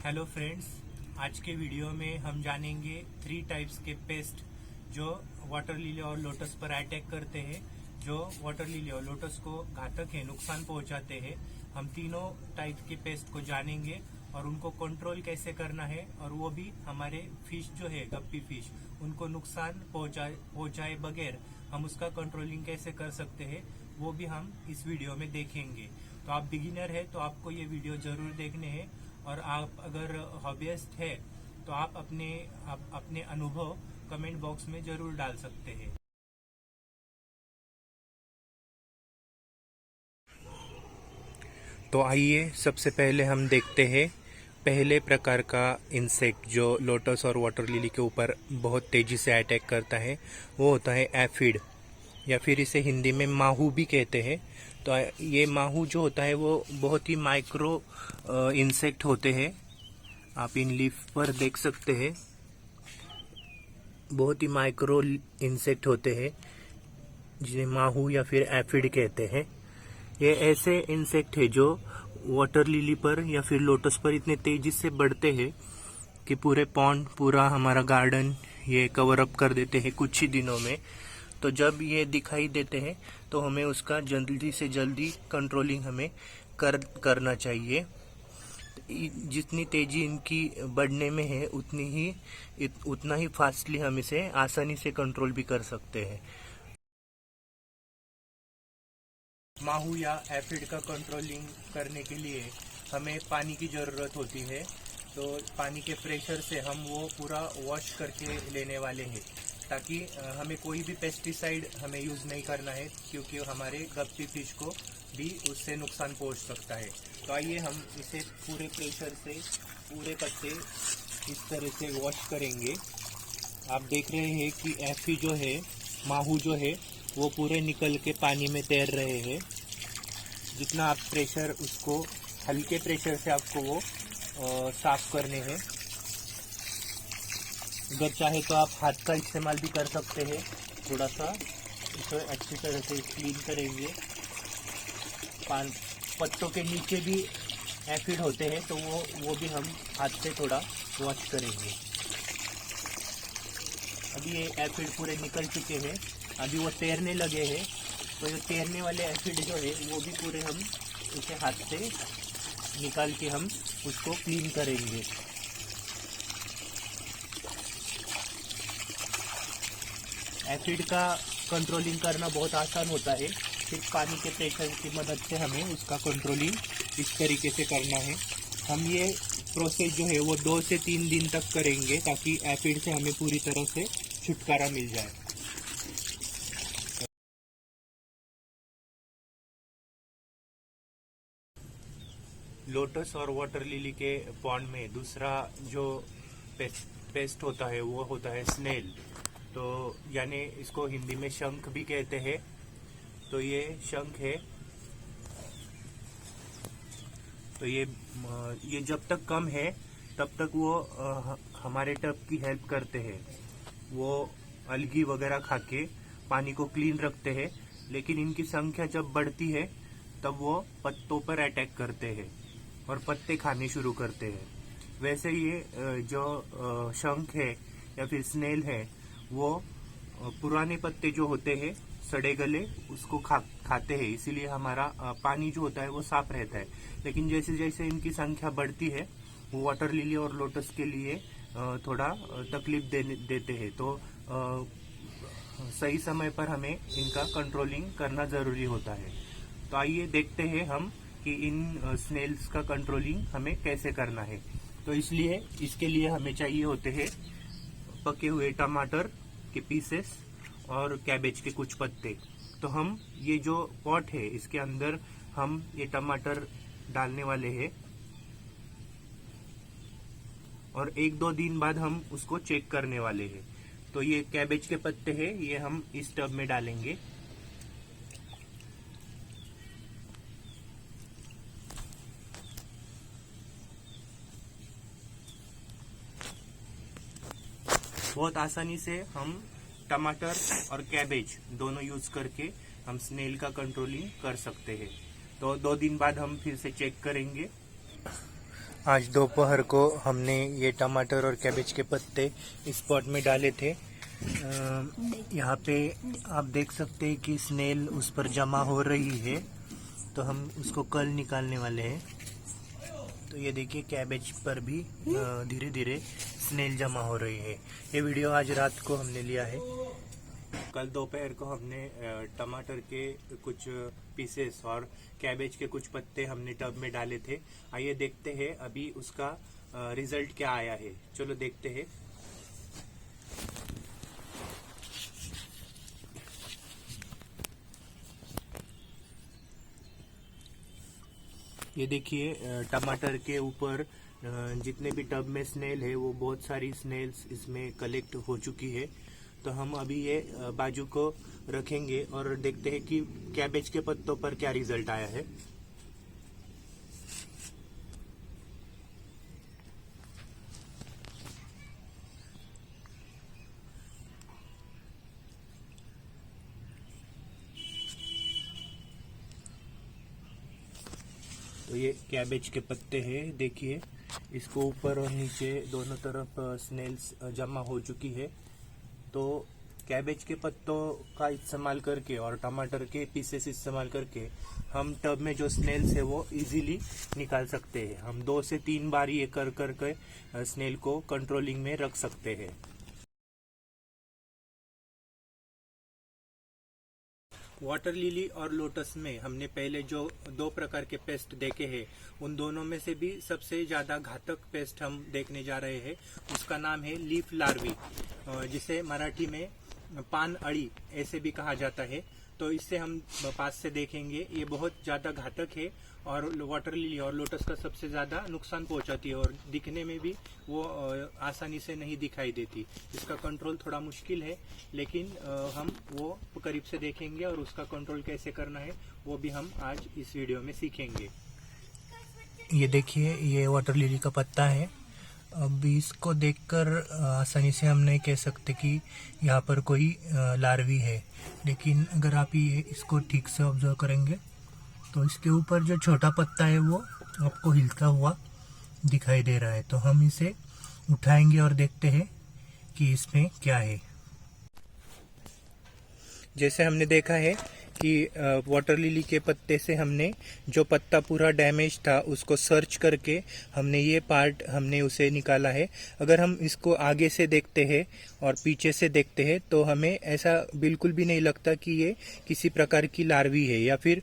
Hello friends, आज के video में हम जानेंगे 3 टाइप्स के पेस्ट जो वाटर लिली और लोटस पर अटैक करते हैं, जो वाटर लिली और लोटस को घातक है, नुकसान पहुंचाते हैं। हम तीनों टाइप के पेस्ट को जानेंगे और उनको कंट्रोल कैसे करना है, और वो भी हमारे फिश जो है गप्पी फिश, उनको नुकसान पहुंचाए बगैर हम उसका कंट्रोलिंग कैसे कर सकते हैं, वो भी हम इस वीडियो में देखेंगे। तो आप बिगिनर है तो आपको ये वीडियो जरूर देखने हैं, और आप अगर हॉबियस्ट है तो आप अपने अनुभव कमेंट बॉक्स में जरूर डाल सकते हैं। तो आइए सबसे पहले हम देखते हैं पहले प्रकार का इंसेक्ट जो लोटस और वाटर लिली के ऊपर बहुत तेजी से अटैक करता है। वो होता है एफिड, या फिर इसे हिंदी में माहू भी कहते हैं। तो ये माहू जो होता है वो बहुत ही माइक्रो इंसेक्ट होते हैं। आप इन लीफ पर देख सकते हैं, बहुत ही माइक्रो इंसेक्ट होते हैं जिन्हें माहू या फिर एफिड कहते हैं। ये ऐसे इंसेक्ट है जो वाटर लिली पर या फिर लोटस पर इतने तेजी से बढ़ते हैं कि पूरे पॉन्ड, पूरा हमारा गार्डन ये कवर अप कर देते हैं कुछ ही दिनों में। तो जब ये दिखाई देते हैं तो हमें उसका जल्दी से जल्दी कंट्रोलिंग हमें करना चाहिए। जितनी तेजी इनकी बढ़ने में है उतना ही फास्टली हम इसे आसानी से कंट्रोल भी कर सकते हैं। माहू या एफिड का कंट्रोलिंग करने के लिए हमें पानी की ज़रूरत होती है। तो पानी के प्रेशर से हम वो पूरा वॉश करके लेने वाले हैं, ताकि हमें कोई भी पेस्टिसाइड हमें यूज़ नहीं करना है, क्योंकि हमारे गप्पी फिश को भी उससे नुकसान पहुंच सकता है। तो आइए हम इसे पूरे प्रेशर से पूरे पत्ते इस तरह से वॉश करेंगे। आप देख रहे हैं कि एफी जो है, माहू जो है, वो पूरे निकल के पानी में तैर रहे हैं। जितना आप प्रेशर, उसको हल्के प्रेशर से आपको वो साफ करने हैं। अगर चाहे तो आप हाथ का इस्तेमाल भी कर सकते हैं। थोड़ा सा इसे अच्छी तरह से क्लीन करेंगे। पत्तों के नीचे भी एफिड होते हैं, तो वो भी हम हाथ से थोड़ा वॉश करेंगे। अभी ये एफिड पूरे निकल चुके हैं, अभी वो तैरने लगे हैं। तो ये तैरने वाले एसिड जो है वो भी पूरे हम उसे हाथ से निकाल के हम उसको क्लीन करेंगे। एसिड का कंट्रोलिंग करना बहुत आसान होता है। सिर्फ पानी के प्रेशर की मदद से हमें उसका कंट्रोलिंग इस तरीके से करना है। हम ये प्रोसेस जो है वो 2 से 3 दिन तक करेंगे, ताकि एसिड से हमें पूरी तरह से छुटकारा मिल जाए। लोटस और वाटर लिली के पॉन्ड में दूसरा जो पेस्ट होता है वो होता है स्नेल। तो यानी इसको हिंदी में शंख भी कहते हैं। तो ये शंख है। तो ये जब तक कम है तब तक वो हमारे टब की हेल्प करते हैं। वो अलगी वगैरह खा के पानी को क्लीन रखते हैं, लेकिन इनकी संख्या जब बढ़ती है तब वो पत्तों पर अटैक करते हैं और पत्ते खाने शुरू करते हैं। वैसे ये जो शंख है या फिर स्नेल है, वो पुराने पत्ते जो होते हैं, सड़े गले, उसको खाते हैं। इसीलिए हमारा पानी जो होता है वो साफ रहता है। लेकिन जैसे जैसे इनकी संख्या बढ़ती है, वो वाटर लिली और लोटस के लिए थोड़ा तकलीफ देते हैं। तो सही समय पर हमें इनका कंट्रोलिंग करना जरूरी होता है। तो आइए देखते हैं हम कि इन स्नेल्स का कंट्रोलिंग हमें कैसे करना है। तो इसके लिए हमें चाहिए होते हैं पके हुए टमाटर के पीसेस और कैबेज के कुछ पत्ते। तो हम ये जो पॉट है इसके अंदर हम ये टमाटर डालने वाले हैं, और 1-2 दिन बाद हम उसको चेक करने वाले हैं। तो ये कैबेज के पत्ते हैं, ये हम इस टब में डालेंगे। बहुत आसानी से हम टमाटर और कैबेज दोनों यूज करके हम स्नेल का कंट्रोलिंग कर सकते हैं। तो 2 दिन बाद हम फिर से चेक करेंगे। आज दोपहर को हमने ये टमाटर और कैबेज के पत्ते इस पॉट में डाले थे। यहाँ पे आप देख सकते हैं कि स्नेल उस पर जमा हो रही है, तो हम उसको कल निकालने वाले हैं। तो ये देखिए कैबेज पर भी धीरे धीरे स्नेल जमा हो रही है। ये वीडियो आज रात को हमने लिया है। कल दोपहर को हमने टमाटर के कुछ पीसेस और कैबेज के कुछ पत्ते हमने टब में डाले थे। आइए देखते हैं अभी उसका रिजल्ट क्या आया है। चलो देखते हैं। ये देखिए टमाटर के ऊपर जितने भी टब में स्नेल है वो बहुत सारी स्नेल्स इसमें कलेक्ट हो चुकी है। तो हम अभी ये बाजू को रखेंगे और देखते हैं कि कैबेज के पत्तों पर क्या रिजल्ट आया है। तो ये कैबेज के पत्ते हैं, देखिए इसको ऊपर और नीचे दोनों तरफ स्नेल्स जमा हो चुकी है। तो कैबेज के पत्तों का इस्तेमाल करके और टमाटर के पीसेस इस्तेमाल करके हम टब में जो स्नेल्स है वो इजीली निकाल सकते हैं। हम 2 से 3 बार ये कर के स्नेल को कंट्रोलिंग में रख सकते हैं। वाटर लिली और लोटस में हमने पहले जो 2 प्रकार के पेस्ट देखे हैं, उन दोनों में से भी सबसे ज्यादा घातक पेस्ट हम देखने जा रहे हैं। उसका नाम है लीफ लार्वी, जिसे मराठी में पान अड़ी ऐसे भी कहा जाता है। तो इससे हम पास से देखेंगे, ये बहुत ज्यादा घातक है और वाटर लिली और लोटस का सबसे ज्यादा नुकसान पहुंचाती है और दिखने में भी वो आसानी से नहीं दिखाई देती। इसका कंट्रोल थोड़ा मुश्किल है, लेकिन हम वो करीब से देखेंगे और उसका कंट्रोल कैसे करना है वो भी हम आज इस वीडियो में सीखेंगे। ये देखिए ये वाटर लिली का पत्ता है। अभी इसको देखकर आसानी से हम नहीं कह सकते कि यहाँ पर कोई लार्वी है, लेकिन अगर आप ये इसको ठीक से ऑब्जर्व करेंगे तो इसके ऊपर जो छोटा पत्ता है वो आपको हिलता हुआ दिखाई दे रहा है। तो हम इसे उठाएंगे और देखते हैं कि इसमें क्या है। जैसे हमने देखा है कि वाटर लिली के पत्ते से हमने जो पत्ता पूरा डैमेज था उसको सर्च करके हमने ये पार्ट हमने उसे निकाला है। अगर हम इसको आगे से देखते हैं और पीछे से देखते हैं तो हमें ऐसा बिल्कुल भी नहीं लगता कि ये किसी प्रकार की लार्वी है, या फिर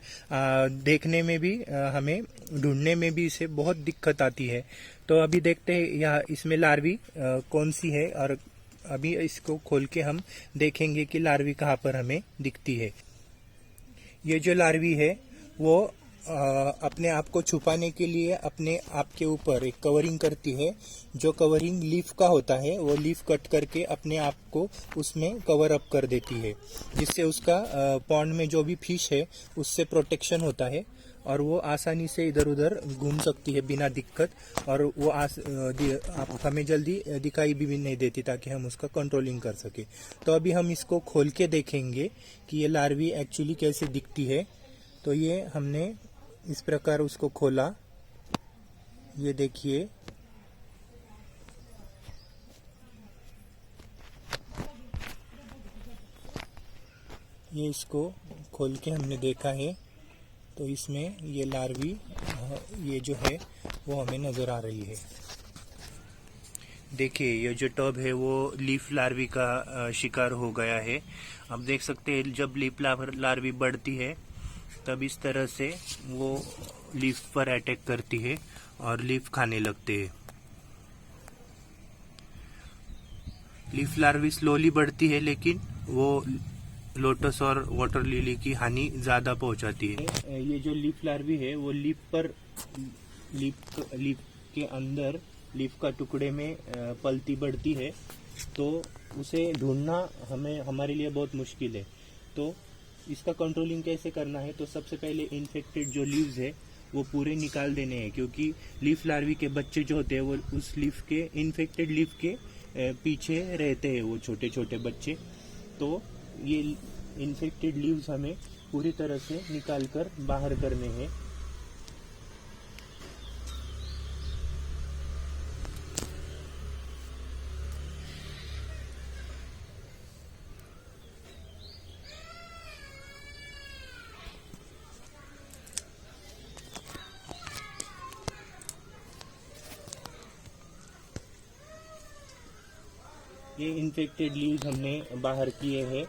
देखने में भी हमें ढूंढने में भी इसे बहुत दिक्कत आती है। तो अभी देखते हैं यहाँ इसमें लार्वी कौन सी है और अभी इसको खोल के हम देखेंगे कि लार्वी कहाँ पर हमें दिखती है। ये जो लार्वी है वो अपने आप को छुपाने के लिए अपने आप के ऊपर एक कवरिंग करती है। जो कवरिंग लीफ का होता है वो लीफ कट करके अपने आप को उसमें कवर अप कर देती है, जिससे उसका पॉन्ड में जो भी फिश है उससे प्रोटेक्शन होता है और वो आसानी से इधर उधर घूम सकती है बिना दिक्कत, और वो हमें जल्दी दिखाई भी नहीं देती ताकि हम उसका कंट्रोलिंग कर सके। तो अभी हम इसको खोल के देखेंगे कि ये लार्वी एक्चुअली कैसे दिखती है। तो ये हमने इस प्रकार उसको खोला, ये देखिए ये इसको खोल के हमने देखा है। तो इसमें ये लार्वी ये जो है वो हमें नजर आ रही है। देखिए ये जो टब है वो लीफ लार्वी का शिकार हो गया है। आप देख सकते हैं जब लीफ लार्वी बढ़ती है तब इस तरह से वो लीफ पर अटैक करती है और लीफ खाने लगते हैं। लीफ लार्वी स्लोली बढ़ती है, लेकिन वो लोटस और वाटर लिली की हानि ज्यादा पहुंचाती है। ये जो लीफ लार्वी है वो लीफ के अंदर लीफ का टुकड़े में पलती बढ़ती है, तो उसे ढूंढना हमारे लिए बहुत मुश्किल है। तो इसका कंट्रोलिंग कैसे करना है, तो सबसे पहले इन्फेक्टेड जो लीव्स है वो पूरे निकाल देने हैं, क्योंकि लीफ लार्वी के बच्चे जो होते हैं वो उस लीफ के इन्फेक्टेड लीफ के पीछे रहते हैं, वो छोटे छोटे बच्चे। तो ये इन्फेक्टेड लीव्स हमें पूरी तरह से निकाल कर बाहर करने हैं। ये इन्फेक्टेड लीव्स हमने बाहर किए हैं।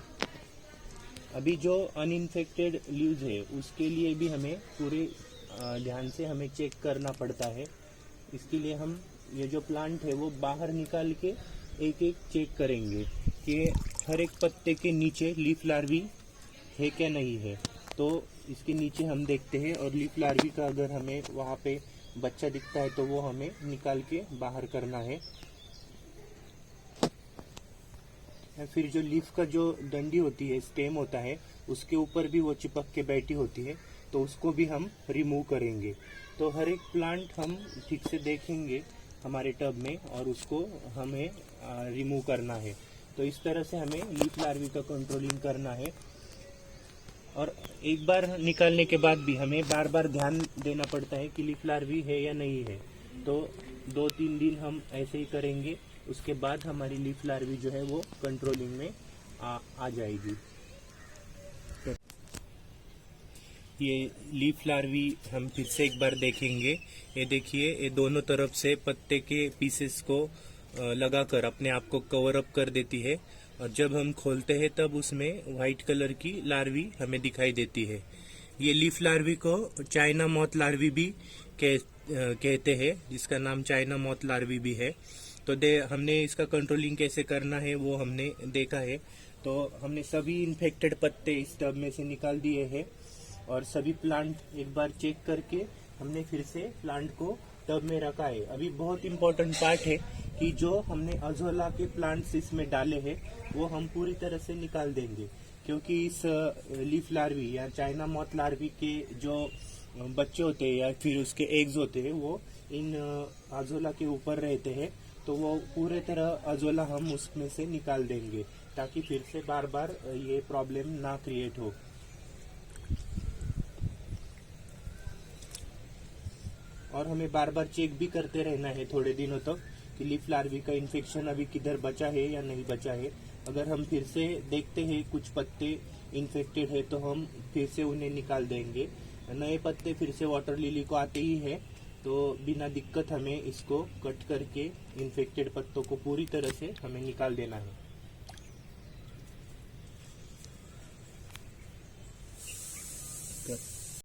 अभी जो अनइन्फेक्टेड लीव्स है उसके लिए भी हमें पूरे ध्यान से हमें चेक करना पड़ता है। इसके लिए हम ये जो प्लांट है वो बाहर निकाल के एक एक चेक करेंगे कि हर एक पत्ते के नीचे लीफ लार्वी है क्या नहीं है। तो इसके नीचे हम देखते हैं और लीफ लार्वी का अगर हमें वहाँ पे बच्चा दिखता है तो वो हमें निकाल के बाहर करना है। फिर जो लीफ का जो डंडी होती है, स्टेम होता है, उसके ऊपर भी वो चिपक के बैठी होती है, तो उसको भी हम रिमूव करेंगे। तो हर एक प्लांट हम ठीक से देखेंगे हमारे टब में और उसको हमें रिमूव करना है। तो इस तरह से हमें लीफ लार्वी का कंट्रोलिंग करना है। और एक बार निकालने के बाद भी हमें बार बार ध्यान देना पड़ता है कि लीफ लार्वी है या नहीं है। तो 2-3 दिन हम ऐसे ही करेंगे, उसके बाद हमारी लीफ लार्वी जो है वो कंट्रोलिंग में आ जाएगी। ये लीफ लार्वी हम फिर से एक बार देखेंगे। ये देखिए, ये दोनों तरफ से पत्ते के पीसेस को लगाकर अपने आप को कवर अप कर देती है और जब हम खोलते हैं तब उसमें व्हाइट कलर की लार्वी हमें दिखाई देती है। ये लीफ लार्वी को चाइना मॉथ लार्वी भी कहते हैं, जिसका नाम चाइना मॉथ लार्वी भी है। तो हमने इसका कंट्रोलिंग कैसे करना है वो हमने देखा है। तो हमने सभी इन्फेक्टेड पत्ते इस टब में से निकाल दिए हैं और सभी प्लांट एक बार चेक करके हमने फिर से प्लांट को टब में रखा है। अभी बहुत इम्पोर्टेंट पार्ट है कि जो हमने अजोला के प्लांट्स इसमें डाले हैं वो हम पूरी तरह से निकाल देंगे, क्योंकि इस लीफ लार्वी या चाइना मॉथ लार्वी के जो बच्चे होते हैं या फिर उसके एग्स होते हैं वो इन अजोला के ऊपर रहते हैं। तो वो पूरे तरह अजोला हम उसमें से निकाल देंगे ताकि फिर से बार बार ये प्रॉब्लम ना क्रिएट हो। और हमें बार बार चेक भी करते रहना है थोड़े दिनों तक कि लीफ लार्वी का इन्फेक्शन अभी किधर बचा है या नहीं बचा है। अगर हम फिर से देखते हैं कुछ पत्ते इन्फेक्टेड है तो हम फिर से उन्हें निकाल देंगे। नए पत्ते फिर से वाटर लिली को आते ही है तो बिना दिक्कत हमें इसको कट करके इन्फेक्टेड पत्तों को पूरी तरह से हमें निकाल देना है।